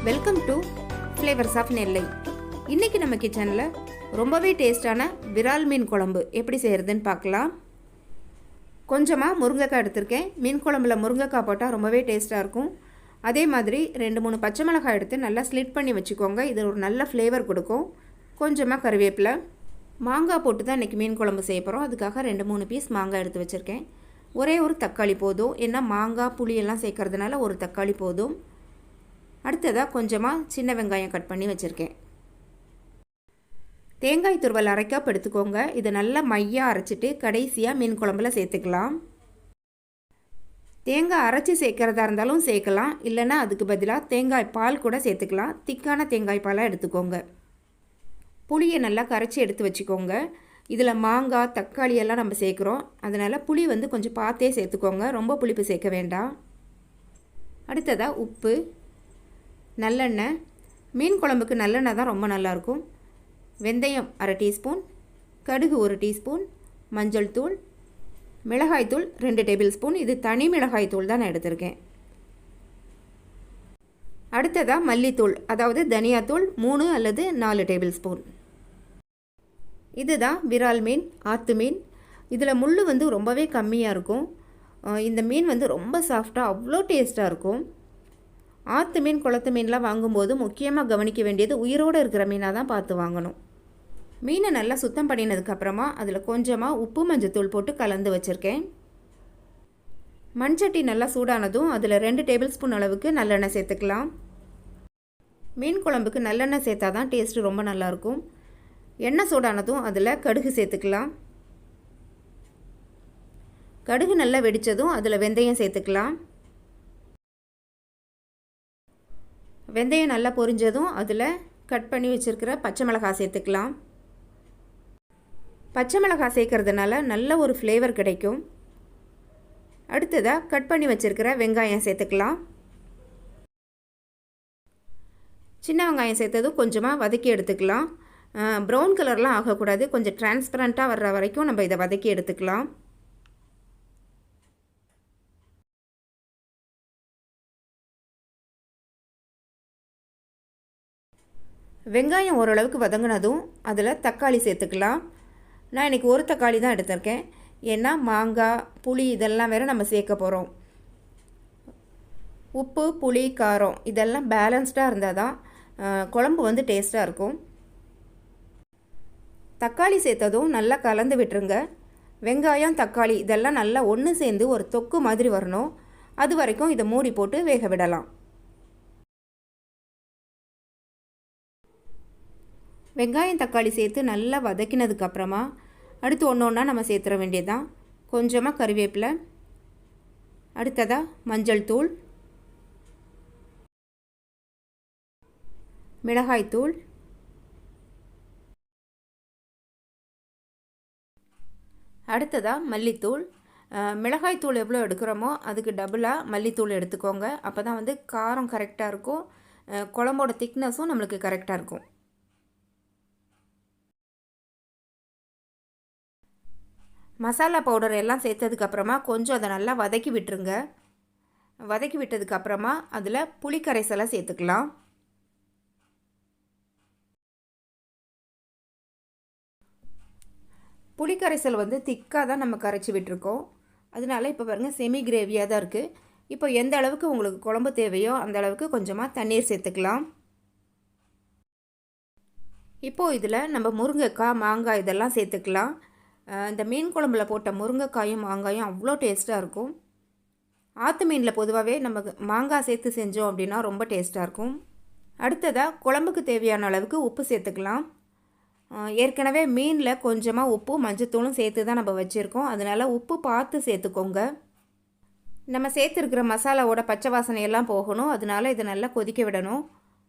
Welcome to flavours of நெல்லை. இன்றைக்கி நம்ம கிச்சனில் ரொம்பவே டேஸ்டான விரால் மீன் குழம்பு எப்படி செய்கிறதுன்னு பார்க்கலாம். கொஞ்சமாக முருங்கைக்காய் எடுத்திருக்கேன். மீன் குழம்புல முருங்கைக்காய் போட்டால் ரொம்பவே டேஸ்ட்டாக இருக்கும். அதே மாதிரி 2-3 பச்சை மிளகாய் எடுத்து நல்லா ஸ்லிட் பண்ணி வச்சுக்கோங்க. இது ஒரு நல்ல ஃப்ளேவர் கொடுக்கும். கொஞ்சமாக கருவேப்பிலை, மாங்காய் போட்டு தான் இன்றைக்கி மீன் குழம்பு செய்ய போகிறோம். அதுக்காக 2-3 பீஸ் மாங்காய் எடுத்து வச்சுருக்கேன். ஒரே ஒரு தக்காளி போதும். ஏன்னா மாங்காய் புளியெல்லாம் சேர்க்கறதுனால ஒரு தக்காளி போதும். அடுத்ததாக கொஞ்சமாக சின்ன வெங்காயம் கட் பண்ணி வச்சுருக்கேன். தேங்காய் துருவல் 1/2 கப் எடுத்துக்கோங்க. இதை நல்லா மையாக அரைச்சிட்டு கடைசியாக மீன் குழம்புல சேர்த்துக்கலாம். தேங்காய் அரைச்சி சேர்க்குறதா இருந்தாலும் சேர்க்கலாம், இல்லைன்னா அதுக்கு பதிலாக தேங்காய் பால் கூட சேர்த்துக்கலாம். திக்கான தேங்காய் பாலாக எடுத்துக்கோங்க. புளியை நல்லா கரைச்சி எடுத்து வச்சுக்கோங்க. இதில் மாங்காய் தக்காளி எல்லாம் நம்ம சேர்க்குறோம், அதனால் புளி கொஞ்சம் பார்த்தே சேர்த்துக்கோங்க. ரொம்ப புளிப்பு சேர்க்க வேண்டாம். அடுத்ததாக உப்பு, நல்லெண்ணெய். மீன் குழம்புக்கு நல்லெண்ணெய் தான் ரொம்ப நல்லாயிருக்கும். வெந்தயம் 1/2 டீஸ்பூன், கடுகு 1 டீஸ்பூன், மஞ்சள் தூள், மிளகாய்த்தூள் 2 டேபிள் ஸ்பூன். இது தனி மிளகாய்த்தூள் தான் நான் எடுத்திருக்கேன். அடுத்ததாக மல்லித்தூள், அதாவது தனியாத்தூள் 3 அல்லது 4 டேபிள் ஸ்பூன். இதுதான் விரால் மீன், ஆற்று மீன். இதில் முள் ரொம்பவே கம்மியாக இருக்கும். இந்த மீன் ரொம்ப சாஃப்டாக அவ்வளோ டேஸ்ட்டாக இருக்கும். ஆற்று மீன் குளத்து மீன்லாம் வாங்கும்போது முக்கியமாக கவனிக்க வேண்டியது உயிரோடு இருக்கிற மீனாக தான் பார்த்து வாங்கணும். மீனை நல்லா சுத்தம் பண்ணினதுக்கப்புறமா அதில் கொஞ்சமாக உப்பு மஞ்சத்தூள் போட்டு கலந்து வச்சுருக்கேன். மண்சட்டி நல்லா சூடானதும் அதில் 2 டேபிள் ஸ்பூன் அளவுக்கு நல்லெண்ணெய் சேர்த்துக்கலாம். மீன் குழம்புக்கு நல்லெண்ணெய் சேர்த்தா தான் டேஸ்ட்டு ரொம்ப நல்லாயிருக்கும். எண்ணெய் சூடானதும் அதில் கடுகு சேர்த்துக்கலாம். கடுகு நல்லா வெடித்ததும் அதில் வெந்தயம் சேர்த்துக்கலாம். வெந்தயம் நல்லா பொரிஞ்சதும் அதில் கட் பண்ணி வச்சுருக்கிற பச்சை மிளகாய் சேர்த்துக்கலாம். பச்சை மிளகாய் சேர்க்கறதுனால நல்ல ஒரு ஃப்ளேவர் கிடைக்கும். அடுத்ததாக கட் பண்ணி வச்சுருக்கிற வெங்காயம் சேர்த்துக்கலாம். சின்ன வெங்காயம் சேர்த்ததும் கொஞ்சமாக வதக்கி எடுத்துக்கலாம். ப்ரௌன் கலர்லாம் ஆகக்கூடாது, கொஞ்சம் டிரான்ஸ்பரண்ட்டாக வர்ற வரைக்கும் நம்ம இதை வதக்கி எடுத்துக்கலாம். வெங்காயம் ஓரளவுக்கு வதங்கினதும் அதில் தக்காளி சேர்த்துக்கலாம். நான் இன்றைக்கி ஒரு தக்காளி தான் எடுத்திருக்கேன். ஏன்னா மாங்காய் புளி இதெல்லாம் வேறு நம்ம சேர்க்க போகிறோம். உப்பு புளி காரம் இதெல்லாம் பேலன்ஸ்டாக இருந்தால் தான் குழம்பு டேஸ்ட்டாக இருக்கும். தக்காளி சேர்த்ததும் நல்லா கலந்து விட்டுருங்க. வெங்காயம் தக்காளி இதெல்லாம் நல்லா ஒன்று சேர்ந்து ஒரு தொக்கு மாதிரி வரணும். அது வரைக்கும் இதை மூடி போட்டு வேக விடலாம். வெங்காயம் தக்காளி சேர்த்து நல்லா வதக்கினதுக்கப்புறமா அடுத்து ஒன்று ஒன்றா நம்ம சேர்த்துற வேண்டியதுதான். கொஞ்சமாக கருவேப்பிலை, அடுத்ததாக மஞ்சள் தூள், மிளகாய்த்தூள், அடுத்ததாக மல்லித்தூள். மிளகாய்த்தூள் எவ்வளோ எடுக்கிறோமோ அதுக்கு டபுளாக மல்லித்தூள் எடுத்துக்கோங்க. அப்போ தான் காரம் கரெக்டாக இருக்கும், குழம்போட திக்னஸும் நம்மளுக்கு கரெக்டாக இருக்கும். மசாலா பவுடர் எல்லாம் சேர்த்ததுக்கப்புறமா கொஞ்சம் அதை நல்லா வதக்கி விட்டுருங்க. வதக்கி விட்டதுக்கப்புறமா அதில் புளி கரைசலை சேர்த்துக்கலாம். புளி கரைசல் திக்காக தான் நம்ம கரைச்சி விட்டுருக்கோம். அதனால இப்போ பாருங்கள் செமி கிரேவியாக தான் இருக்குது. இப்போ எந்த அளவுக்கு உங்களுக்கு குழம்பு தேவையோ அந்த அளவுக்கு கொஞ்சமாக தண்ணீர் சேர்த்துக்கலாம். இப்போது இதில் நம்ம முருங்கைக்காய் மாங்காய் இதெல்லாம் சேர்த்துக்கலாம். இந்த மீன் குழம்புல போட்ட முருங்கைக்காயும் மாங்காயும் அவ்வளோ டேஸ்ட்டாக இருக்கும். ஆற்று மீனில் பொதுவாகவே நம்ம மாங்காய் சேர்த்து செஞ்சோம் அப்படின்னா ரொம்ப டேஸ்ட்டாக இருக்கும். அடுத்ததாக குழம்புக்கு தேவையான அளவுக்கு உப்பு சேர்த்துக்கலாம். ஏற்கனவே மீனில் கொஞ்சமாக உப்பு மஞ்சத்தூளும் சேர்த்து தான் நம்ம வச்சுருக்கோம், அதனால் உப்பு பார்த்து சேர்த்துக்கோங்க. நம்ம சேர்த்துருக்கிற மசாலாவோட பச்சை வாசனையெல்லாம் போகணும், அதனால் இதை நல்லா கொதிக்க விடணும்.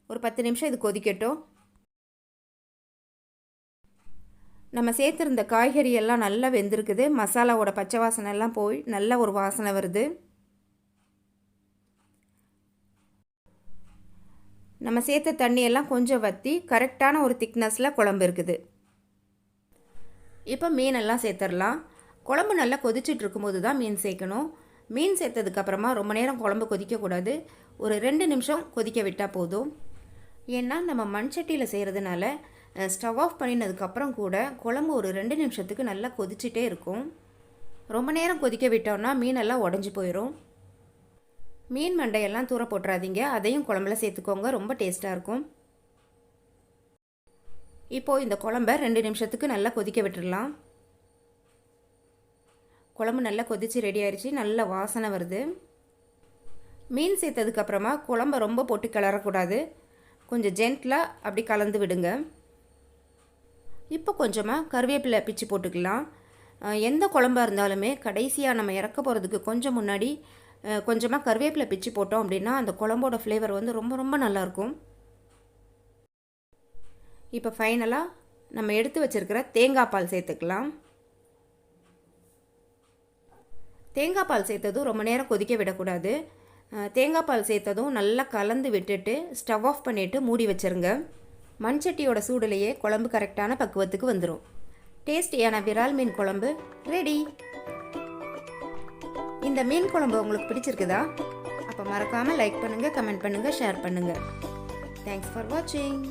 ஒரு 10 நிமிஷம் இது கொதிக்கட்டும். நம்ம சேர்த்துருந்த காய்கறி எல்லாம் நல்லா வெந்திருக்குது. மசாலாவோட பச்சை வாசனை எல்லாம் போய் நல்ல ஒரு வாசனை வருது. நம்ம சேர்த்த தண்ணியெல்லாம் கொஞ்சம் வற்றி கரெக்டான ஒரு திக்னஸில் குழம்பு இருக்குது. இப்போ மீனெல்லாம் சேர்த்துடலாம். குழம்பு நல்லா கொதிச்சுட்டு இருக்கும்போது தான் மீன் சேர்க்கணும். மீன் சேர்த்ததுக்கப்புறமா ரொம்ப நேரம் குழம்பு கொதிக்கக்கூடாது. ஒரு 2 நிமிஷம் கொதிக்க விட்டால் போதும். ஏன்னா நம்ம மண் சட்டியில் செய்கிறதுனால ஸ்டவ் ஆஃப் பண்ணினதுக்கப்புறம் கூட குழம்பு ஒரு 2 நிமிஷத்துக்கு நல்லா கொதிச்சிட்டே இருக்கும். ரொம்ப நேரம் கொதிக்க விட்டோம்னா மீனெல்லாம் உடஞ்சி போயிடும். மீன் மண்டையெல்லாம் தூர போட்டுறாதீங்க, அதையும் குழம்புல சேர்த்துக்கோங்க, ரொம்ப டேஸ்ட்டாக இருக்கும். இப்போது இந்த குழம்ப 2 நிமிஷத்துக்கு நல்லா கொதிக்க விட்டுடலாம். குழம்பு நல்லா கொதித்து ரெடி ஆயிடுச்சு, நல்ல வாசனை வருது. மீன் சேர்த்ததுக்கப்புறமா குழம்ப ரொம்ப போட்டு கிளறக்கூடாது, கொஞ்சம் ஜென்டிலாக அப்படி கலந்து விடுங்க. இப்போ கொஞ்சமாக கருவேப்பிலை பிச்சு போட்டுக்கலாம். எந்த குழம்பாக இருந்தாலுமே கடைசியாக நம்ம இறக்க போகிறதுக்கு கொஞ்சம் முன்னாடி கொஞ்சமாக கருவேப்பிலை பிச்சு போட்டோம் அப்படின்னா அந்த குழம்போட ஃப்ளேவர் வந்து ரொம்ப ரொம்ப நல்லாயிருக்கும். இப்போ ஃபைனலாக நம்ம எடுத்து வச்சுருக்கிற தேங்காய் பால் சேர்த்துக்கலாம். தேங்காய் பால் சேர்த்ததும் ரொம்ப நேரம் கொதிக்க விடக்கூடாது. தேங்காய் பால் சேர்த்ததும் நல்லா கலந்து விட்டுட்டு ஸ்டவ் ஆஃப் பண்ணிவிட்டு மூடி வச்சுருங்க. மண் சட்டியோட சூடுலேயே குழம்பு கரெக்டான பக்குவத்துக்கு வந்துடும். டேஸ்டியான விரால் மீன் குழம்பு ரெடி. இந்த மீன் குழம்பு உங்களுக்கு பிடிச்சிருக்குதா? அப்போ மறக்காமல் லைக் பண்ணுங்கள், கமெண்ட் பண்ணுங்கள், ஷேர் பண்ணுங்கள். தேங்க்ஸ் ஃபார் வாட்சிங்.